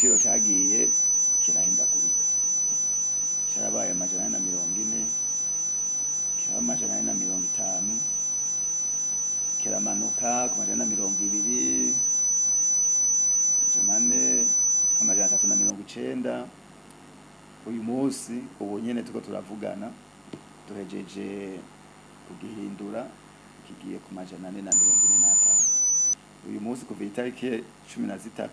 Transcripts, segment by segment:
igiciro cyagiye kirahindagurika, cyarabaye amajana ane na 40, kiraba amajana ane na 50, kiramanuka ku majana na 20, amajana 390. Uyu munsi ubu nyene tuko turavugana tuhejeje kugihindura kigiye ku majana 445. Uyu munsi kuva itariki 13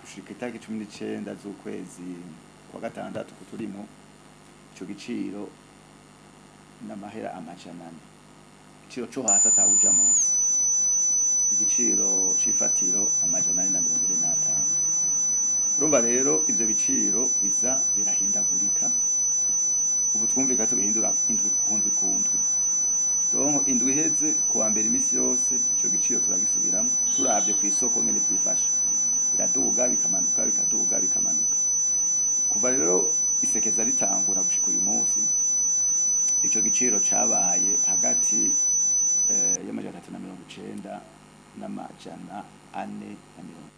gushika itariki 19 z'ukwezi kwa gatandatu kuturimo, ico giciro n'amahera amajana 4. Igiciro cyo hasi atawuja munsi, igiciro cifatiro amajana 445. Urumva rero ivyo biciro biza birahindagurika. Ubu twumvika tubihindura indwi kundwi. Donc indwi heze kuwa mbere imisi yose ico giciro turagisubiramo turavye ku isoko ngene twifasha, biraduga bikamanuka bikaduga bikamanuka. Kuva rero isekeza ritangura gushika uyu munsi, ico giciro cabaye hagati y'amajana 390 n'amajana 450.